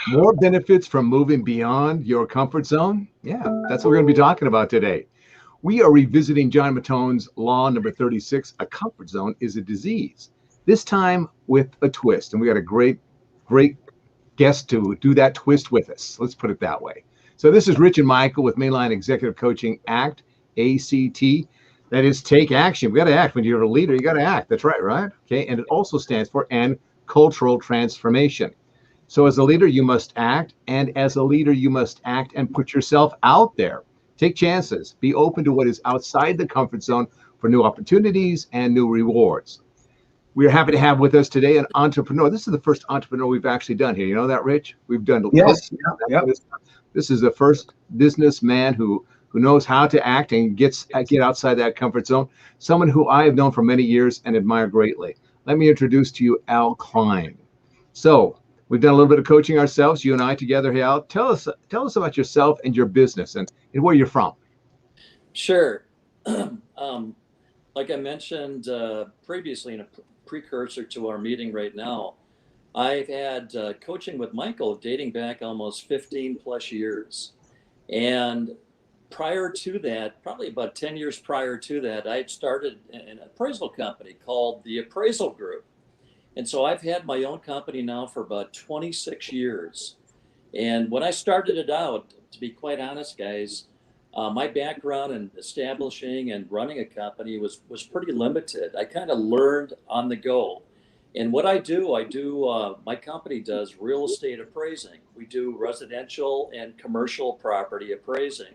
More benefits from moving beyond your comfort zone? Yeah, that's what we're going to be talking about today. We are revisiting John Matone's Law number 36, a comfort zone is a disease. This time with a twist. And we got a great guest to do that twist with us. Let's put it that way. So this is Rich and Maikel with Mainline Executive Coaching ACT, ACT. That is take action. We got to act. When you're a leader, you got to act. That's right? Okay. And it also stands for and cultural transformation. So as a leader, you must act. And as a leader, you must act and put yourself out there. Take chances. Be open to what is outside the comfort zone for new opportunities and new rewards. We are happy to have with us today an entrepreneur. This is the first entrepreneur we've actually done here. You know that, Rich? We've done Yes. coaching. Yep. This is the first businessman who knows how to act and get outside that comfort zone. Someone who I have known for many years and admire greatly. Let me introduce to you Al Kline. So we've done a little bit of coaching ourselves, you and I together. Hey, Al, tell us about yourself and your business and where you're from. Sure. Like I mentioned previously in a precursor to our meeting right now, I've had coaching with Maikel dating back almost 15 plus years. And prior to that, probably about 10 years prior to that, I had started an appraisal company called the Appraisal Group. And so I've had my own company now for about 26 years. And when I started it out, to be quite honest, guys, my background in establishing and running a company was pretty limited. I kind of learned on the go. And what I do, my company does real estate appraising. We do residential and commercial property appraising.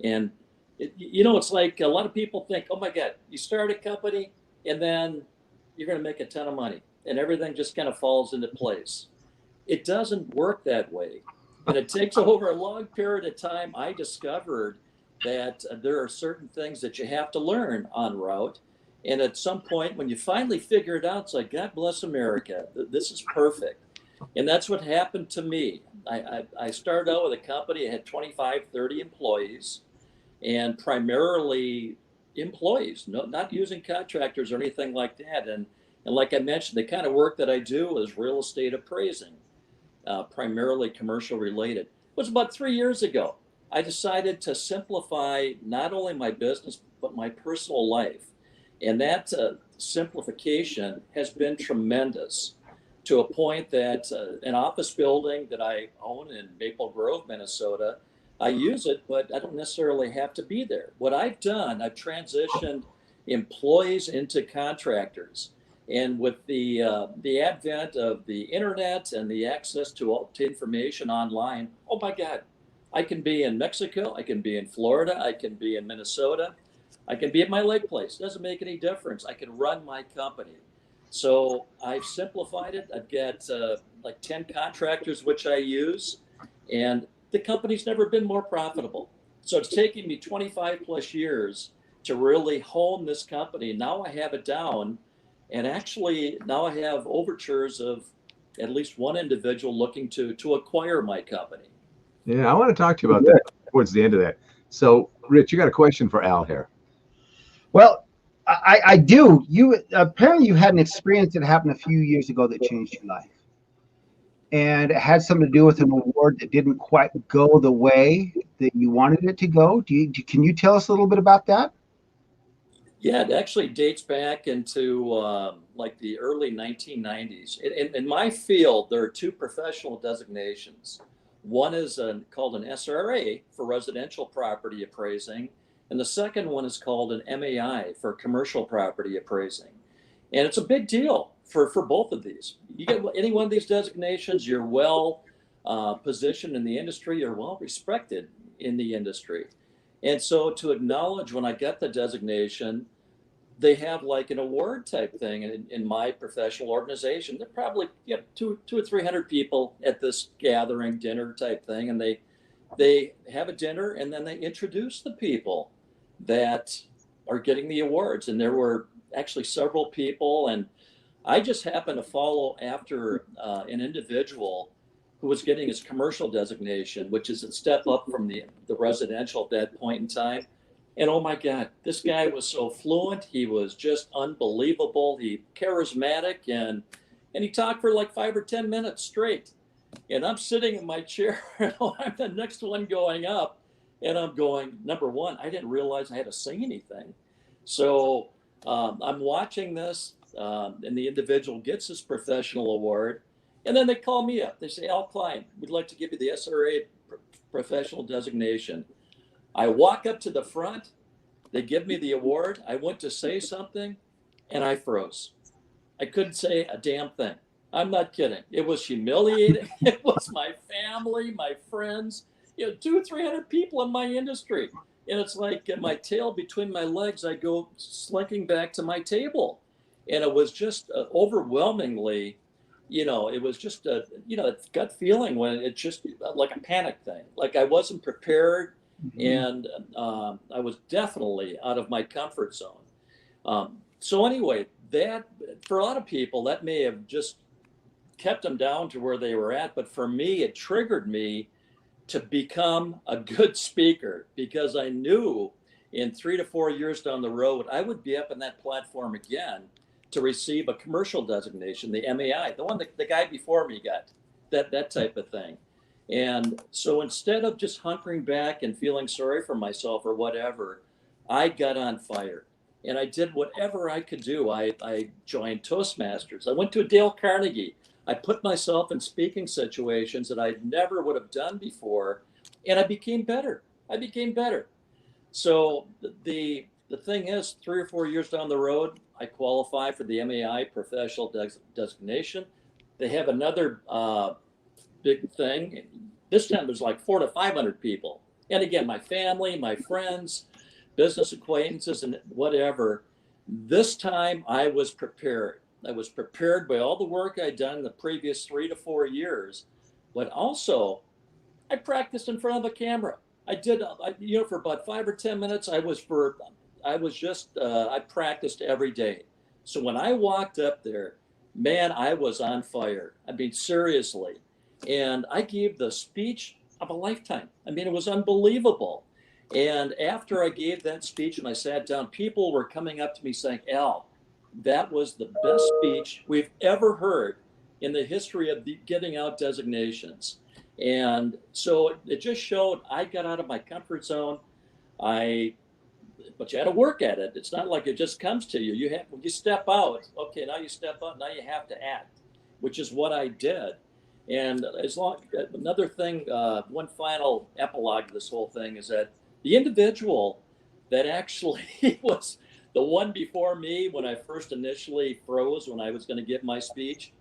And, it's like a lot of people think, oh my God, you start a company and then you're going to make a ton of money and everything just kind of falls into place. It doesn't work that way. And it takes over a long period of time. I discovered that there are certain things that you have to learn en route. And at some point, when you finally figure it out, it's like, God bless America. This is perfect. And that's what happened to me. I started out with a company. I had 25, 30 employees, and primarily employees, not using contractors or anything like that. And like I mentioned, the kind of work that I do is real estate appraising. Primarily commercial related. It was about 3 years ago. I decided to simplify not only my business, but my personal life. And that simplification has been tremendous to a point that an office building that I own in Maple Grove, Minnesota, I use it, but I don't necessarily have to be there. What I've done, I've transitioned employees into contractors. And with the advent of the internet and the access to information online, oh my God, I can be in Mexico, I can be in Florida, I can be in Minnesota, I can be at my lake place. Doesn't make any difference. I can run my company. So I've simplified it. I've got like 10 contractors which I use, and the company's never been more profitable. So it's taken me 25 plus years to really hone this company. Now I have it down. And actually, now I have overtures of at least one individual looking to acquire my company. Yeah, I want to talk to you about that towards the end of that. So, Rich, you got a question for Al here. Well, I do. You apparently you had an experience that happened a few years ago that changed your life, and it had something to do with an award that didn't quite go the way that you wanted it to go. Can you tell us a little bit about that? Yeah, it actually dates back into like the early 1990s. In my field, there are two professional designations. One is called an SRA for residential property appraising, and the second one is called an MAI for commercial property appraising. And it's a big deal for both of these. You get any one of these designations, you're well positioned in the industry, you're well respected in the industry. And so to acknowledge when I get the designation, they have like an award type thing in my professional organization. They're probably two or 300 people at this gathering dinner type thing, and they have a dinner and then they introduce the people that are getting the awards. And there were actually several people, and I just happened to follow after an individual who was getting his commercial designation, which is a step up from the residential at that point in time. And oh my God, this guy was so fluent. He was just unbelievable. He charismatic, and he talked for like 5 or 10 minutes straight. And I'm sitting in my chair, and I'm the next one going up. And I'm going, number one, I didn't realize I had to say anything. So I'm watching this, and the individual gets his professional award. And then they call me up. They say, Al Kline, we'd like to give you the SRA professional designation. I walk up to the front. They give me the award. I went to say something, and I froze. I couldn't say a damn thing. I'm not kidding. It was humiliating. It was my family, my friends, 200-300 people in my industry. And it's like my tail between my legs, I go slinking back to my table. And it was just overwhelmingly, it was just a gut feeling when it just like a panic thing. Like I wasn't prepared, and I was definitely out of my comfort zone. So anyway, that for a lot of people, that may have just kept them down to where they were at. But for me, it triggered me to become a good speaker, because I knew in 3 to 4 years down the road, I would be up on that platform again to receive a commercial designation, the MAI, the one that the guy before me got, that type of thing. And so instead of just hunkering back and feeling sorry for myself or whatever, I got on fire. And I did whatever I could do. I joined Toastmasters. I went to Dale Carnegie. I put myself in speaking situations that I never would have done before, and I became better. So the thing is, 3 or 4 years down the road, I qualify for the MAI professional designation. They have another big thing. This time there's like 400 to 500 people. And again, my family, my friends, business acquaintances, and whatever. This time I was prepared. I was prepared by all the work I'd done in the previous 3 to 4 years, but also I practiced in front of a camera. I did, for about 5 or 10 minutes. I practiced every day. So when I walked up there, man, I was on fire. I mean, seriously. And I gave the speech of a lifetime. I mean, it was unbelievable. And after I gave that speech and I sat down, people were coming up to me saying, Al, that was the best speech we've ever heard in the history of giving out designations. And so it just showed I got out of my comfort zone. But you had to work at it. It's not like it just comes to you. When you step out, okay, now you step out, now you have to act, which is what I did. And another thing, one final epilogue to this whole thing is that the individual that actually was the one before me when I first initially froze when I was going to give my speech,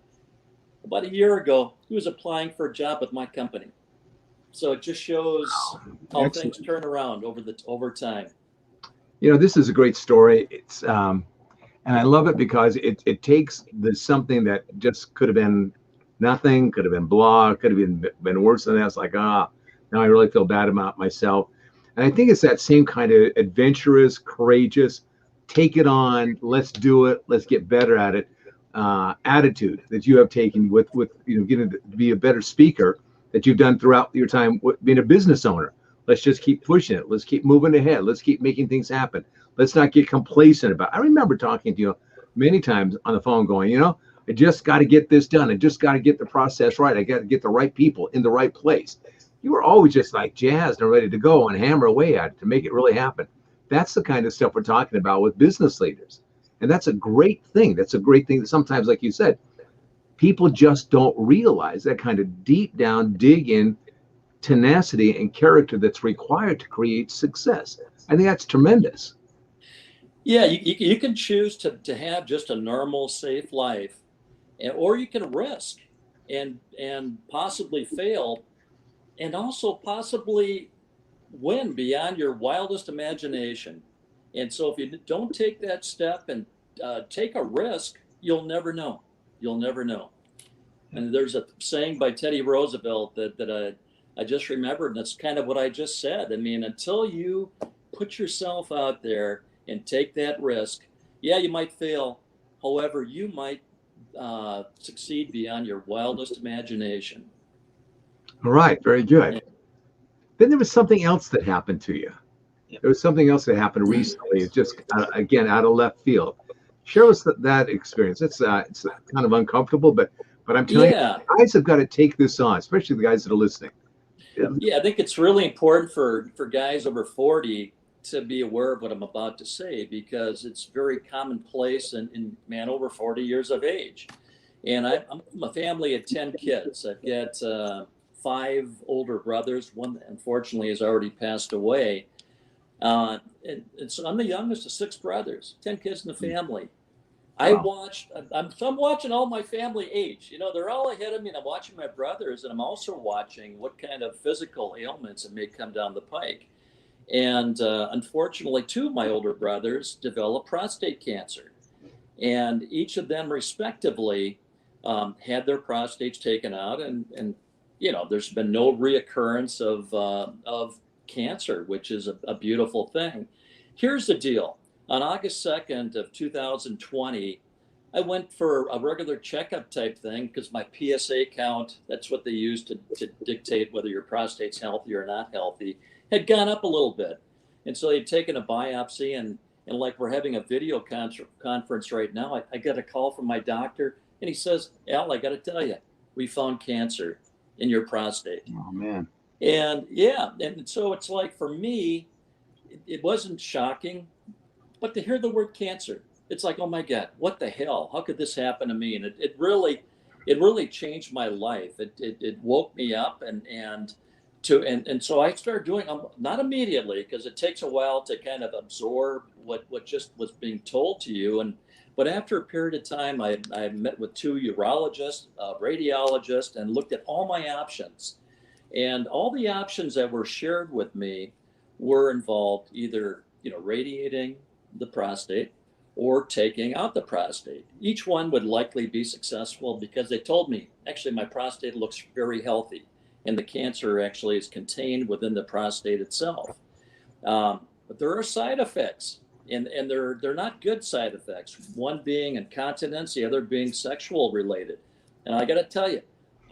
about a year ago, he was applying for a job with my company. So it just shows how things turn around over time. This is a great story. It's and I love it because it takes something that just could have been nothing, could have been blah, could have been worse than that. It's like, now I really feel bad about myself. And I think it's that same kind of adventurous, courageous, take it on, let's do it, let's get better at it attitude that you have taken with getting to be a better speaker that you've done throughout your time being a business owner. Let's just keep pushing it. Let's keep moving ahead. Let's keep making things happen. Let's not get complacent about it. I remember talking to you many times on the phone going, I just got to get this done. I just got to get the process right. I got to get the right people in the right place. You were always just like jazzed and ready to go and hammer away at it to make it really happen. That's the kind of stuff we're talking about with business leaders. And that's a great thing. That's a great thing that sometimes, like you said, people just don't realize that kind of deep down dig in tenacity and character that's required to create success. I think that's tremendous. Yeah, you can choose to have just a normal, safe life, or you can risk and possibly fail, and also possibly win beyond your wildest imagination. And so if you don't take that step and take a risk, you'll never know. You'll never know. And there's a saying by Teddy Roosevelt that I just remembered, and that's kind of what I just said. I mean, until you put yourself out there and take that risk, yeah, you might fail. However, you might succeed beyond your wildest imagination. All right, very good. Yeah. Then there was something else that happened to you. There was something else that happened recently. It's just, again, out of left field. Share us that experience. It's kind of uncomfortable, but But I'm telling Yeah. you, guys have got to take this on, especially the guys that are listening. Yeah, I think it's really important for guys over 40 to be aware of what I'm about to say, because it's very commonplace in man over 40 years of age. And I'm from a family of 10 kids. I've got 5 older brothers. One, unfortunately, has already passed away. And so I'm the youngest of 6 brothers, 10 kids in the family. Wow. I'm watching all my family age. You know, they're all ahead of me, and I'm watching my brothers, and I'm also watching what kind of physical ailments that may come down the pike. And unfortunately, 2 of my older brothers developed prostate cancer, and each of them respectively had their prostates taken out, and you know, there's been no reoccurrence of cancer, which is a beautiful thing. Here's the deal. On August 2nd of 2020, I went for a regular checkup type thing because my PSA count, that's what they use to dictate whether your prostate's healthy or not healthy, had gone up a little bit. And so they'd taken a biopsy, and like we're having a video conference right now, I got a call from my doctor, and he says, Al, I got to tell you, we found cancer in your prostate. Oh man. And yeah, and so it's like for me, it wasn't shocking, but to hear the word cancer, it's like, oh my God, what the hell? How could this happen to me? And it really changed my life. It woke me up, and so I started doing, not immediately, because it takes a while to kind of absorb what just was being told to you. But after a period of time, I met with 2 urologists, a radiologist, and looked at all my options. And all the options that were shared with me were involved either, you know, radiating the prostate or taking out the prostate. Each one would likely be successful because they told me, actually, my prostate looks very healthy, and the cancer actually is contained within the prostate itself. But there are side effects, and they're not good side effects. One being incontinence, the other being sexual related. And I got to tell you,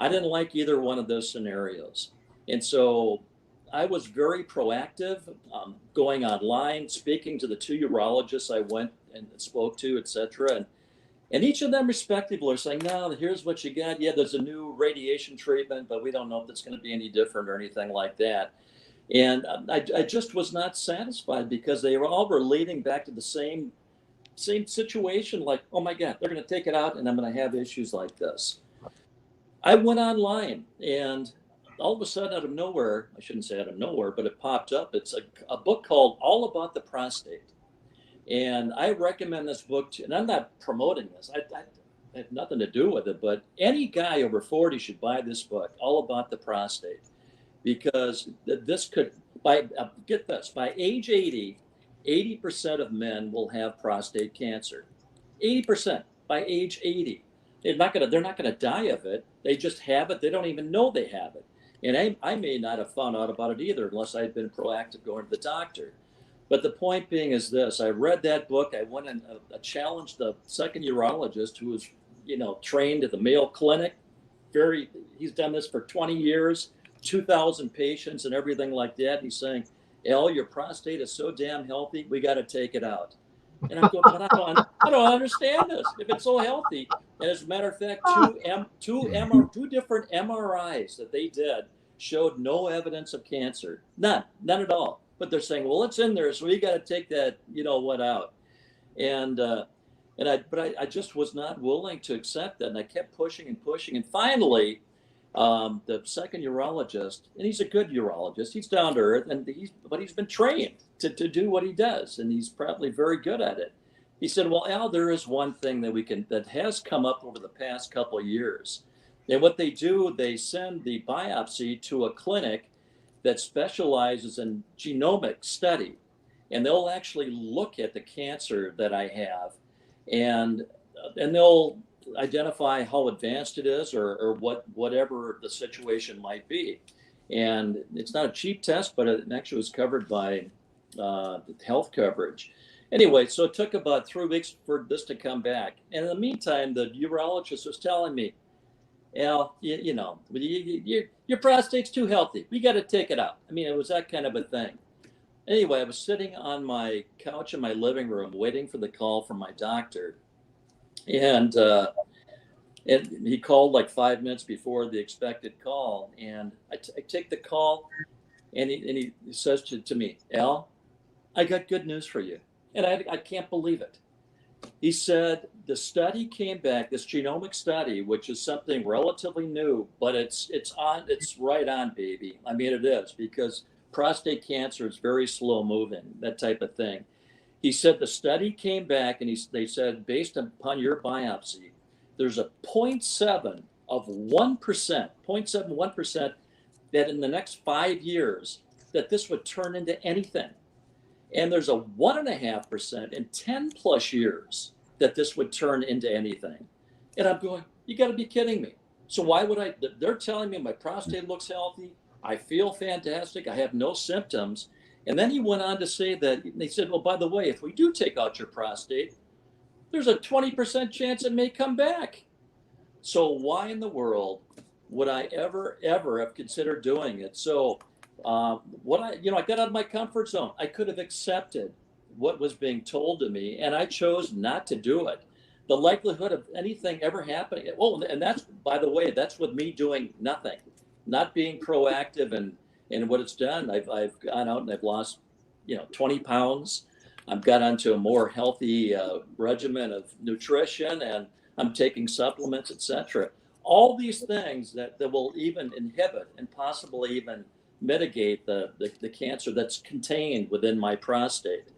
I didn't like either one of those scenarios. And so I was very proactive, going online, speaking to the 2 urologists I went and spoke to, et cetera. And each of them respectively are saying, no, here's what you got. Yeah, there's a new radiation treatment, but we don't know if it's going to be any different or anything like that. And I just was not satisfied because they were all relating back to the same situation. Like, oh my God, they're going to take it out, and I'm going to have issues like this. I went online, and all of a sudden, out of nowhere, I shouldn't say out of nowhere, but it popped up. It's a book called All About the Prostate. And I recommend this book to, and I'm not promoting this. I have nothing to do with it, but any guy over 40 should buy this book, All About the Prostate, because this could, get this, by age 80, 80% of men will have prostate cancer. 80% by age 80. They're not gonna die of it. They just have it. They don't even know they have it. And I may not have found out about it either unless I had been proactive going to the doctor. But the point being is this: I read that book. I went and challenged the second urologist who was, trained at the Mayo Clinic. He's done this for 20 years, 2,000 patients and everything like that. He's saying, Al, your prostate is so damn healthy, we got to take it out. And I'm going, but I don't understand this. If it's so healthy, and as a matter of fact, two different MRIs that they did showed no evidence of cancer, none at all. But they're saying, well, it's in there, so we got to take that, what out. And I just was not willing to accept that, and I kept pushing and pushing, and finally, the second urologist, and he's a good urologist. He's down to earth, but he's been trained to do what he does, and he's probably very good at it. He said, "Well, Al, there is one thing that has come up over the past couple of years, and what they do, they send the biopsy to a clinic that specializes in genomic study, and they'll actually look at the cancer that I have, and they'll identify how advanced it is or whatever the situation might be. And it's not a cheap test, but it actually was covered by health coverage. Anyway, so it took about 3 weeks for this to come back. And in the meantime, the urologist was telling me, Al, your prostate's too healthy. We got to take it out. I mean, it was that kind of a thing. Anyway, I was sitting on my couch in my living room waiting for the call from my doctor. And And he called like 5 minutes before the expected call. And I take the call, and he says to me, Al, I got good news for you. And I can't believe it. He said the study came back, this genomic study, which is something relatively new, but it's right on, baby. I mean, it is, because prostate cancer is very slow moving, that type of thing. He said the study came back, and they said, based upon your biopsy, there's a zero point 0.7 of 1%, 0.71%, that in the next 5 years, that this would turn into anything. And there's a 1.5% in 10 plus years that this would turn into anything. And I'm going, you got to be kidding me. So why would I? They're telling me my prostate looks healthy. I feel fantastic. I have no symptoms. And then he went on to say that, they said, well, by the way, if we do take out your prostate, there's a 20% chance it may come back. So why in the world would I ever have considered doing it? So I got out of my comfort zone. I could have accepted what was being told to me, and I chose not to do it. The likelihood of anything ever happening, and that's, by the way, that's with me doing nothing, not being proactive, and what it's done. I've gone out and I've lost, 20 pounds. I've got onto a more healthy regimen of nutrition, and I'm taking supplements, etc. All these things that will even inhibit and possibly even mitigate the cancer that's contained within my prostate.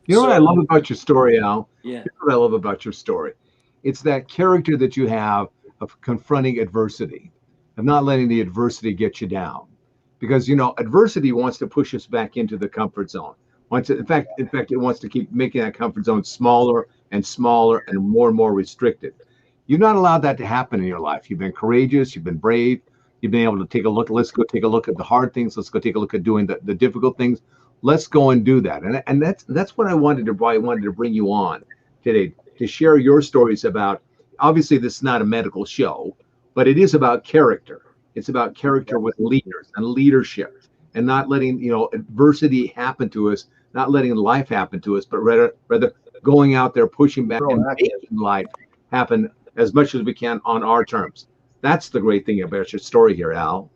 You know what I love about your story, Al? Yeah. Here's what I love about your story. It's that character that you have of confronting adversity, of not letting the adversity get you down. Because, adversity wants to push us back into the comfort zone. In fact, it wants to keep making that comfort zone smaller and smaller and more restricted. You've not allowed that to happen in your life. You've been courageous. You've been brave. You've been able to take a look. Let's go take a look at the hard things. Let's go take a look at doing the difficult things. Let's go and do that. And that's what I wanted to bring you on today, to share your stories about. Obviously, this is not a medical show, but it is about character. It's about character with leaders and leadership, and not letting adversity happen to us, not letting life happen to us, but rather going out there, pushing back, and making life happen as much as we can on our terms. That's the great thing about your story here, Al.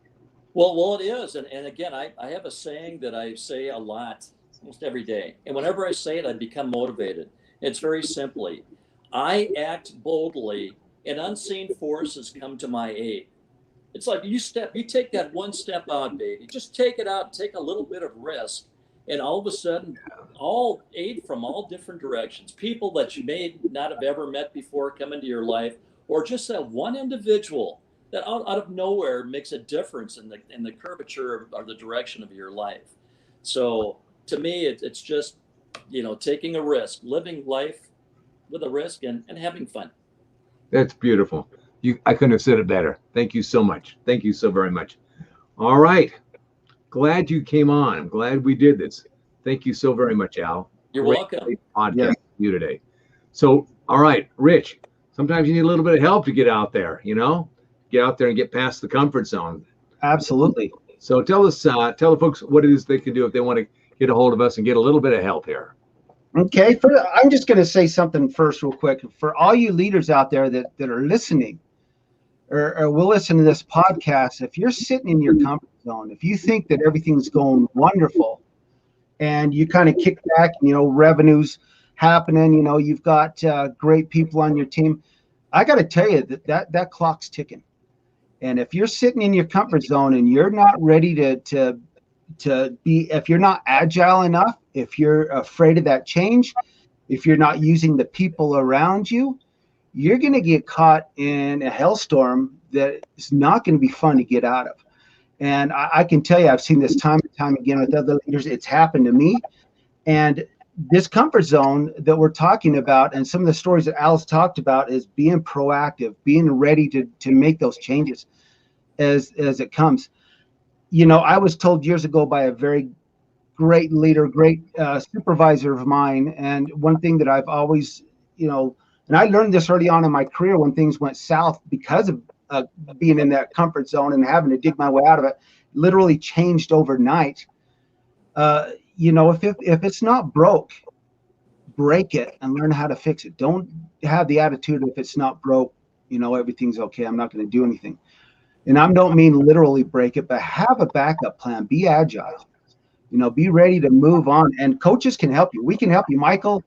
Well, it is. And again, I have a saying that I say a lot, almost every day. And whenever I say it, I become motivated. It's very simply, I act boldly and unseen forces come to my aid. It's like you take that one step out, baby. Just take it out, take a little bit of risk. And all of a sudden, all aid from all different directions, people that you may not have ever met before come into your life, or just that one individual that out of nowhere makes a difference in the curvature or the direction of your life. So to me, it's just, taking a risk, living life with a risk, and having fun. That's beautiful. I couldn't have said it better. Thank you so much. Thank you so very much. All right. Glad you came on. I'm glad we did this. Thank you so very much, Al. You're welcome. Podcast with you today. So, all right, Rich, sometimes you need a little bit of help to get out there, get out there and get past the comfort zone. Absolutely. So tell the folks what it is they can do if they want to get a hold of us and get a little bit of help here. Okay. I'm just going to say something first real quick. For all you leaders out there that are listening or will listen to this podcast, if you're sitting in your comfort zone, if you think that everything's going wonderful and you kind of kick back, revenue's happening, you've got great people on your team, I got to tell you that clock's ticking. And if you're sitting in your comfort zone and you're not ready to be, if you're not agile enough, if you're afraid of that change, if you're not using the people around you, you're going to get caught in a hellstorm that is not going to be fun to get out of. And I can tell you, I've seen this time and time again with other leaders. It's happened to me. And this comfort zone that we're talking about, and some of the stories that Al's talked about, is being proactive, being ready to make those changes as it comes. I was told years ago by a very great leader, great supervisor of mine, and one thing that I've always, and I learned this early on in my career when things went south because of being in that comfort zone and having to dig my way out of it, literally changed overnight. If it's not broke, break it and learn how to fix it. Don't have the attitude if it's not broke, you know, everything's okay, I'm not going to do anything. And I don't mean literally break it, but have a backup plan. Be agile. You know, be ready to move on. And coaches can help you. We can help you. Maikel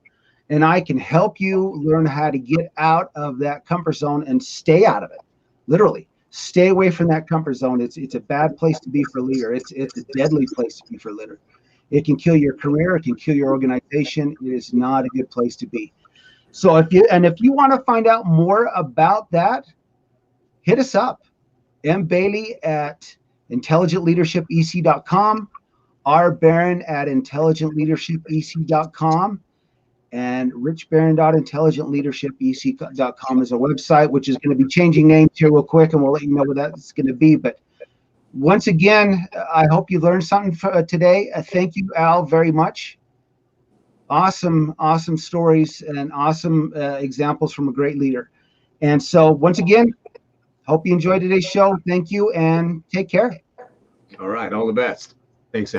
and I can help you learn how to get out of that comfort zone and stay out of it. Literally, stay away from that comfort zone. It's a bad place to be for a leader. It's a deadly place to be for a leader. It can kill your career. It can kill your organization. It is not a good place to be. So if you want to find out more about that, hit us up. M. Bailey at intelligentleadershipec.com, R. Barron at intelligentleadershipec.com, and richbarron.intelligentleadershipec.com is our website, which is going to be changing names here real quick, and we'll let you know what that's going to be. But once again, I hope you learned something today. Thank you, Al, very much. Awesome stories and awesome examples from a great leader. And so once again, hope you enjoyed today's show. Thank you and take care. All right. All the best. Thanks, Al.